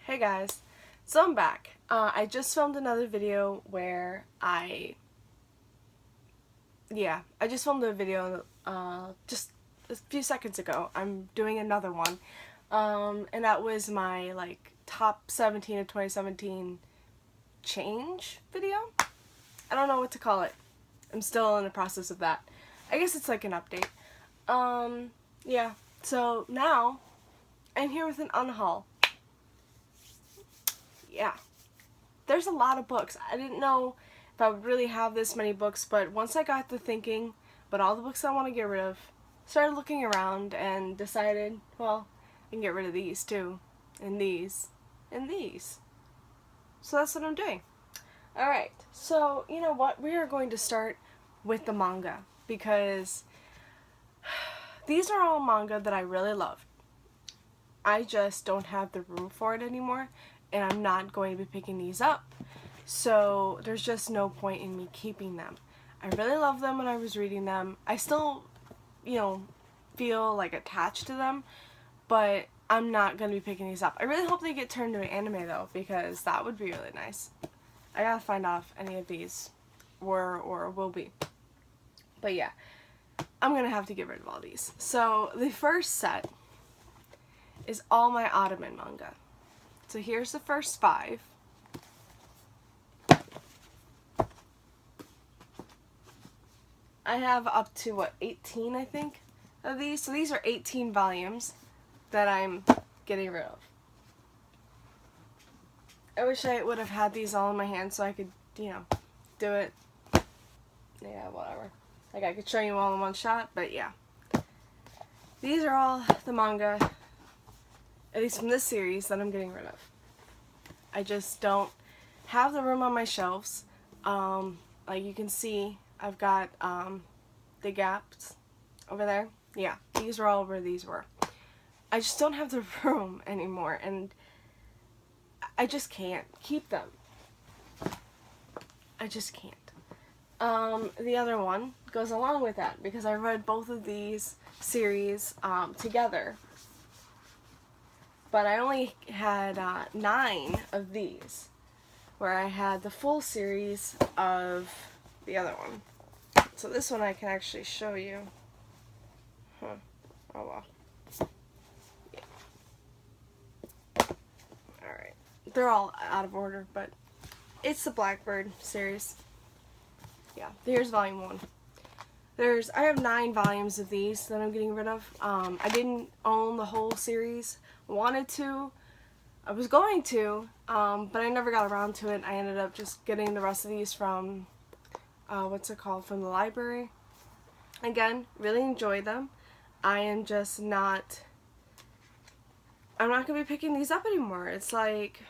Hey guys, so I'm back. I just filmed another video where I just filmed a video just a few seconds ago. I'm doing another one, and that was my top 17 of 2017 change video. I don't know what to call it. I'm still in the process of that. I guess it's like an update. Yeah. So now I'm here with an unhaul. Yeah, there's a lot of books. I didn't know if I would really have this many books, but once I got to thinking about all the books I want to get rid of, started looking around and decided, well, I can get rid of these too, and these, and these. So that's what I'm doing. Alright, so you know what? We are going to start with the manga, because these are all manga that I really love. I just don't have the room for it anymore, and I'm not going to be picking these up, so there's just no point in me keeping them. I really loved them when I was reading them. I still, feel like attached to them, but I'm not going to be picking these up. I really hope they get turned into an anime though, because that would be really nice. I gotta find out if any of these were or will be. But yeah, I'm gonna have to get rid of all these. So the first set is all my Ottoman manga. So here's the first 5. I have up to, 18, I think, of these. So these are 18 volumes that I'm getting rid of. I wish I would have had these all in my hand so I could, do it. Yeah, whatever. Like, I could show you all in one shot, but yeah. These are all the manga, at least from this series, that I'm getting rid of. I just don't have the room on my shelves. Like you can see, I've got the gaps over there. Yeah, these are all where these were. I just don't have the room anymore, and I just can't keep them. I just can't. The other one goes along with that, because I read both of these series together. But I only had 9 of these, where I had the full series of the other one. So this one I can actually show you. Oh well. Yeah. Alright. They're all out of order, but it's the Blackbird series. Yeah, here's volume 1. I have 9 volumes of these that I'm getting rid of. I didn't own the whole series. Wanted to. I was going to, but I never got around to it. I ended up just getting the rest of these from, from the library. Again, really enjoyed them. I'm not going to be picking these up anymore. It's like,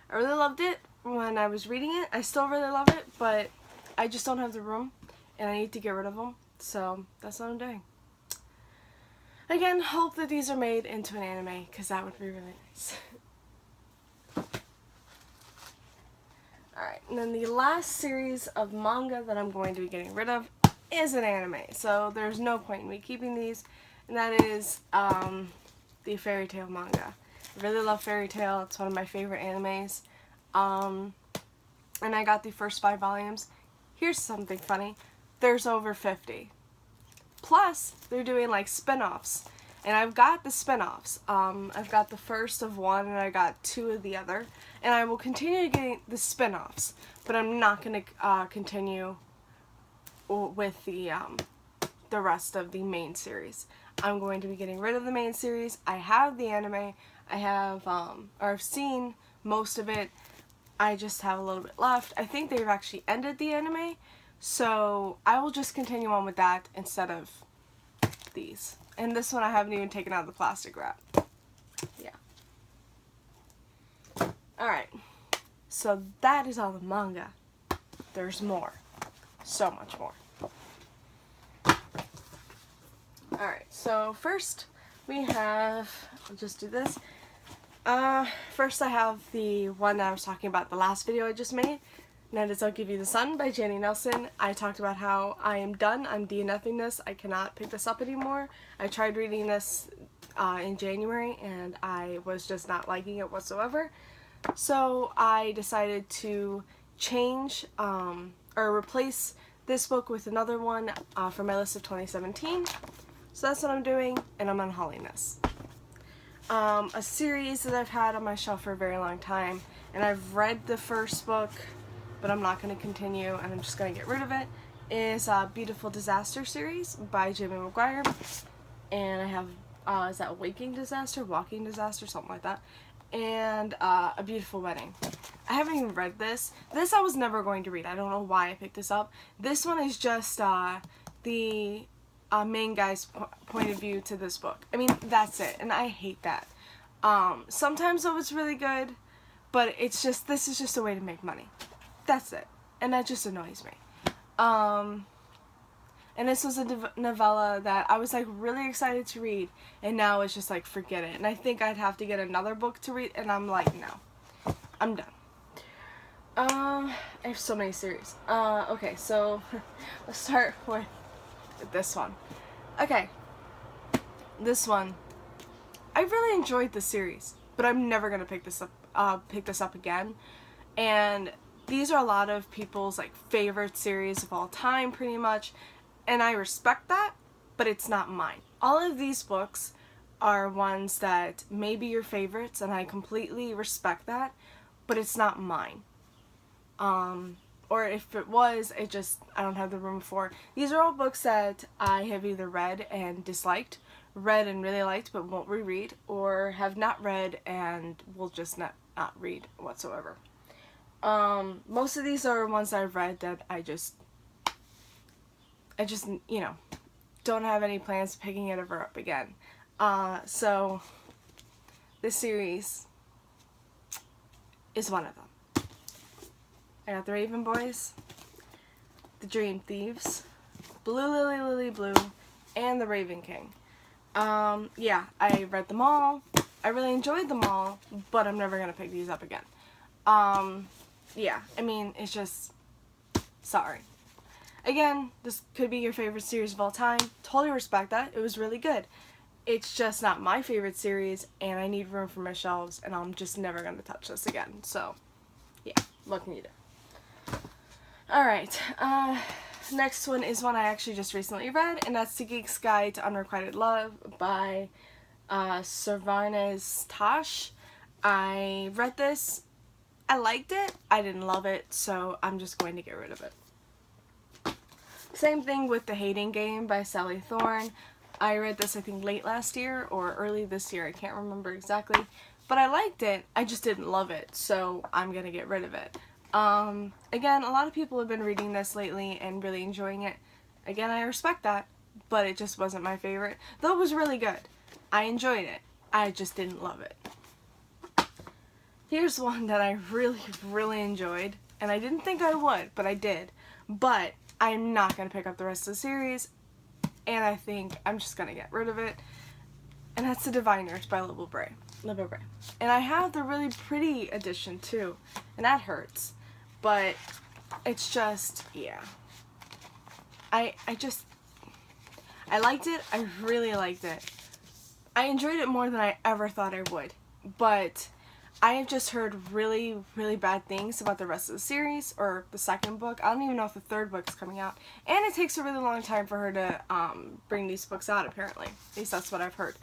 I really loved it when I was reading it. I still really love it, but I just don't have the room, and I need to get rid of them. So that's what I'm doing. Again, hope that these are made into an anime, because that would be really nice. Alright, and then the last series of manga that I'm going to be getting rid of is an anime. So there's no point in me keeping these, and that is the Fairy Tail manga. I really love Fairy Tail. It's one of my favorite animes. And I got the first 5 volumes. Here's something funny. There's over 50. Plus, they're doing like spin-offs, and I've got the spin-offs. I've got the first of one, and I got 2 of the other, and I will continue getting the spin-offs, but I'm not going to continue with the rest of the main series. I'm going to be getting rid of the main series. I have the anime. I have, or I've seen most of it. I just have a little bit left. I think they've actually ended the anime. So I will just continue on with that instead of these. And this one I haven't even taken out of the plastic wrap. Yeah. Alright. So that is all the manga. There's more. So much more. Alright, so first we have, I'll just do this. First I have the one that I was talking about the last video I just made. And that is I'll Give You the Sun by Jenny Nelson. I talked about how I am done. I'm DNFing this. I cannot pick this up anymore. I tried reading this in January, and I was just not liking it whatsoever. So I decided to change or replace this book with another one from my list of 2017. So that's what I'm doing, and I'm unhauling this. A series that I've had on my shelf for a very long time, and I've read the first book, but I'm not going to continue, and I'm just going to get rid of it, is Beautiful Disaster series by Jamie McGuire. And I have, is that Waking Disaster? Walking Disaster? Something like that. And A Beautiful Wedding. I haven't even read this. This I was never going to read. I don't know why I picked this up. This one is just the main guy's point of view to this book. I mean, that's it, and I hate that. Sometimes though it's really good, but it's just, this is just a way to make money. That's it, and that just annoys me. And this was a novella that I was like really excited to read, and now it's just like, forget it. And I think I'd have to get another book to read, and I'm like, no, I'm done. I have so many series. Okay, so let's start with this one. Okay, this one, I really enjoyed the series, but I'm never gonna pick this up again. And these are a lot of people's like favorite series of all time, pretty much, and I respect that, but it's not mine. All of these books are ones that may be your favorites, and I completely respect that, but it's not mine. Or if it was, I don't have the room for. These are all books that I have either read and disliked, read and really liked but won't reread, or have not read and will just not read whatsoever. Most of these are ones I've read that I just, you know, don't have any plans of picking it ever up again. So this series is one of them. I got The Raven Boys, The Dream Thieves, Blue Lily Lily Blue, and The Raven King. Yeah, I read them all. I really enjoyed them all, but I'm never gonna pick these up again. Yeah, I mean, it's just, sorry. Again, this could be your favorite series of all time. Totally respect that. It was really good. It's just not my favorite series, and I need room for my shelves, and I'm just never gonna touch this again. So, yeah, what can you do? Alright, next one is one I actually just recently read, and that's The Geek's Guide to Unrequited Love by Sarvanes Tosh. I read this. I liked it. I didn't love it, so I'm just going to get rid of it. Same thing with The Hating Game by Sally Thorne. I read this, I think, late last year or early this year. I can't remember exactly. But I liked it. I just didn't love it, so I'm going to get rid of it. Again, a lot of people have been reading this lately and really enjoying it. Again, I respect that, but it just wasn't my favorite. Though it was really good. I enjoyed it. I just didn't love it. Here's one that I really, really enjoyed, and I didn't think I would, but I did. But I'm not going to pick up the rest of the series, and I think I'm just going to get rid of it. And that's The Diviners by Libba Bray. And I have the really pretty edition too, and that hurts. But it's just, yeah. I liked it. I really liked it. I enjoyed it more than I ever thought I would. But I have just heard really, really bad things about the rest of the series, or the second book. I don't even know if the third book is coming out. And it takes a really long time for her to bring these books out, apparently. At least that's what I've heard.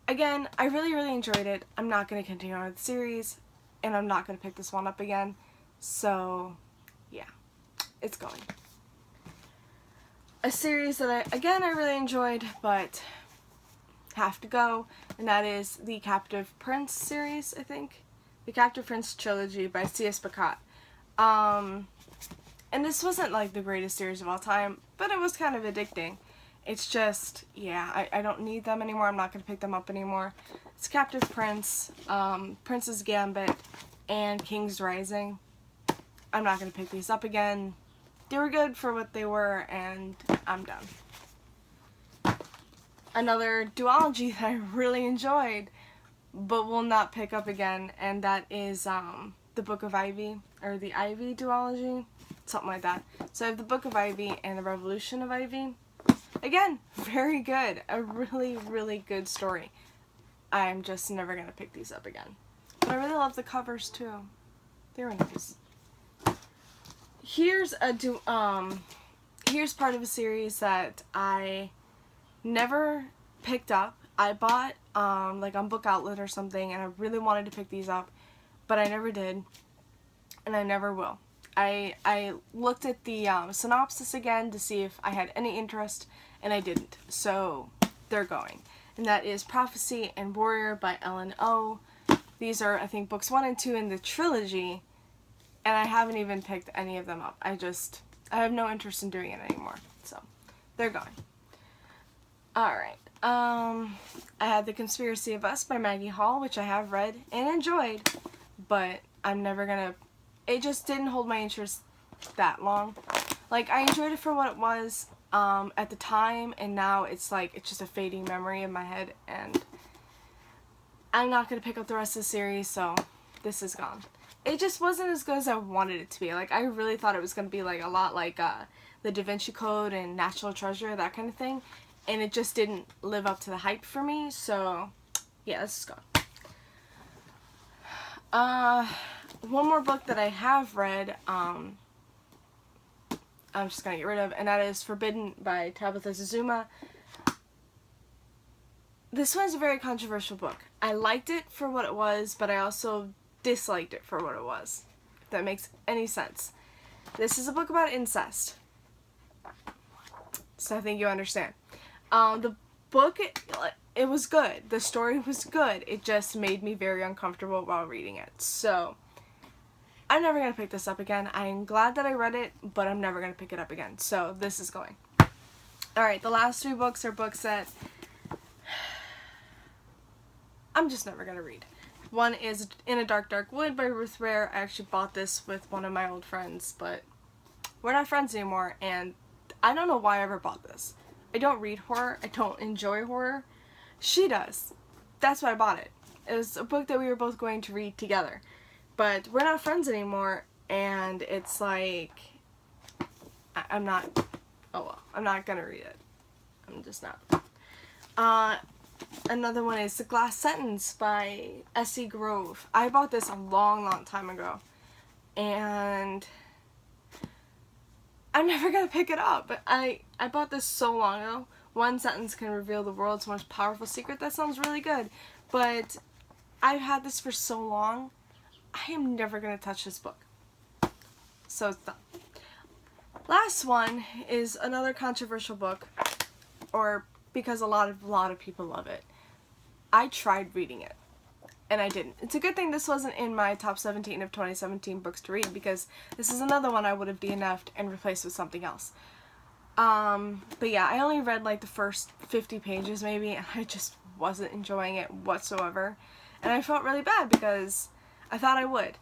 Again, I really, really enjoyed it. I'm not going to continue on with the series, and I'm not going to pick this one up again. So, yeah, it's going. A series that I really enjoyed, but have to go, and that is the Captive Prince series, I think. The Captive Prince trilogy by C.S. Pacat. And this wasn't like the greatest series of all time, but it was kind of addicting. It's just, yeah, I don't need them anymore. I'm not going to pick them up anymore. It's Captive Prince, Prince's Gambit, and King's Rising. I'm not going to pick these up again. They were good for what they were, and I'm done. Another duology that I really enjoyed, but will not pick up again, and that is the Book of Ivy, or the Ivy duology, something like that. So I have the Book of Ivy and the Revolution of Ivy. Again, very good. A really, really good story. I'm just never gonna pick these up again. But I really love the covers too. They're nice. Here's part of a series that I never picked up. I bought like on Book Outlet or something, and I really wanted to pick these up, but I never did, and I never will. I looked at the synopsis again to see if I had any interest, and I didn't. So they're going. And that is Prophecy and Warrior by Ellen O. These are, I think, books 1 and 2 in the trilogy, and I haven't even picked any of them up. I have no interest in doing it anymore. So they're going. Alright. I had The Conspiracy of Us by Maggie Hall, which I have read and enjoyed, but I'm never gonna... It just didn't hold my interest that long. Like, I enjoyed it for what it was at the time, and now it's like, it's just a fading memory in my head, and I'm not gonna pick up the rest of the series, so this is gone. It just wasn't as good as I wanted it to be. Like, I really thought it was gonna be like a lot like the Da Vinci Code and National Treasure, that kind of thing, and it just didn't live up to the hype for me, so yeah, this is gone. One more book that I have read, I'm just gonna get rid of, and that is Forbidden by Tabitha Zuzuma. This one's a very controversial book. I liked it for what it was, but I also disliked it for what it was, if that makes any sense. This is a book about incest, so I think you understand. The book, it was good. The story was good. It just made me very uncomfortable while reading it. So, I'm never going to pick this up again. I'm glad that I read it, but I'm never going to pick it up again. So, this is going. Alright, the last 3 books are books that I'm just never going to read. One is In a Dark, Dark Wood by Ruth Ware. I actually bought this with one of my old friends, but we're not friends anymore, and I don't know why I ever bought this. I don't read horror. I don't enjoy horror. She does. That's why I bought it. It was a book that we were both going to read together. But we're not friends anymore, and it's like, I'm not, oh well, I'm not gonna read it. I'm just not. Another one is The Glass Sentence by S.E. Grove. I bought this a long, long time ago, and I'm never gonna pick it up. But I bought this so long ago. One sentence can reveal the world's most powerful secret. That sounds really good, but I've had this for so long. I am never gonna touch this book. So it's done. Last one is another controversial book, or because a lot of people love it. I tried reading it, and I didn't. It's a good thing this wasn't in my top 17 of 2017 books to read, because this is another one I would have DNF'd and replaced with something else. But yeah, I only read like the first 50 pages maybe, and I just wasn't enjoying it whatsoever. And I felt really bad because I thought I would.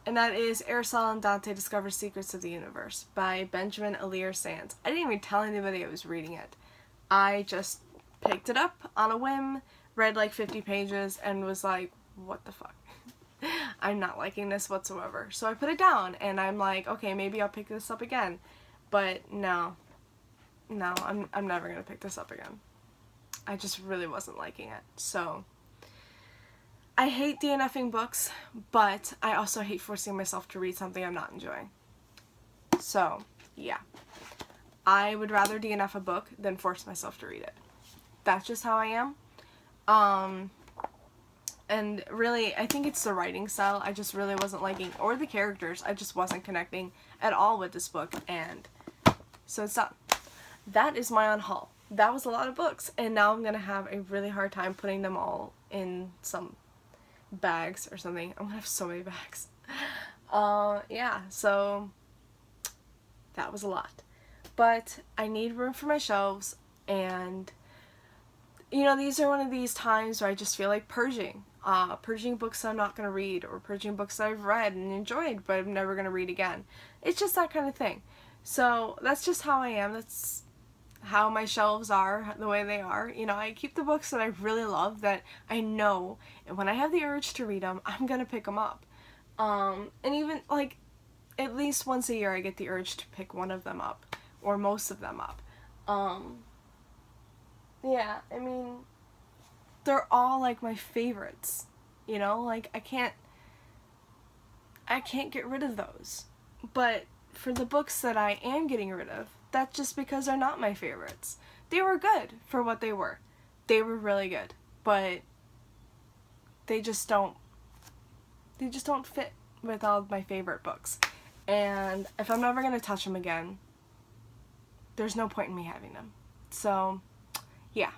And that is Aristotle and Dante Discover Secrets of the Universe by Benjamin Alir Sands. I didn't even tell anybody I was reading it. I just picked it up on a whim, read like 50 pages, and was like, what the fuck? I'm not liking this whatsoever. So I put it down, and I'm like, okay, maybe I'll pick this up again. But no, I'm never gonna pick this up again. I just really wasn't liking it. So I hate DNFing books, but I also hate forcing myself to read something I'm not enjoying. So, yeah. I would rather DNF a book than force myself to read it. That's just how I am. And really, I think it's the writing style I just really wasn't liking, or the characters. I just wasn't connecting at all with this book, and so it's done. That is my Unhaul. That was a lot of books, and now I'm gonna have a really hard time putting them all in some bags or something. I'm gonna have so many bags. Yeah, so that was a lot. But I need room for my shelves, and you know, these are one of these times where I just feel like purging. Purging books I'm not gonna read, or purging books that I've read and enjoyed but I'm never gonna read again. It's just that kind of thing. So that's just how I am. That's how my shelves are, the way they are. You know, I keep the books that I really love, that I know, and when I have the urge to read them, I'm gonna pick them up. And even, like, at least once a year I get the urge to pick one of them up, or most of them up. Yeah, I mean, they're all like my favorites, you know, like I can't get rid of those. But for the books that I am getting rid of, that's just because they're not my favorites. They were good for what they were. They were really good, but they just don't fit with all of my favorite books. And if I'm never going to touch them again, there's no point in me having them. So, yeah.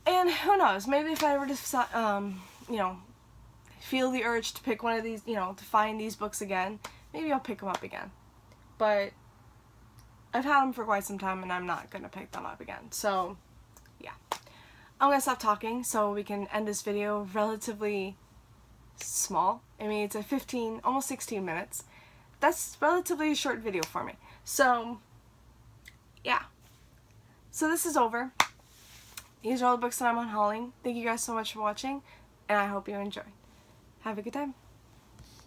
And who knows, maybe if I were to, you know, feel the urge to pick one of these, you know, to find these books again, maybe I'll pick them up again. But I've had them for quite some time and I'm not going to pick them up again. So, yeah. I'm going to stop talking so we can end this video relatively small. I mean, it's a 15, almost 16 minutes. That's relatively a short video for me. So, yeah. So this is over. These are all the books that I'm unhauling. Thank you guys so much for watching, and I hope you enjoyed. Have a good time.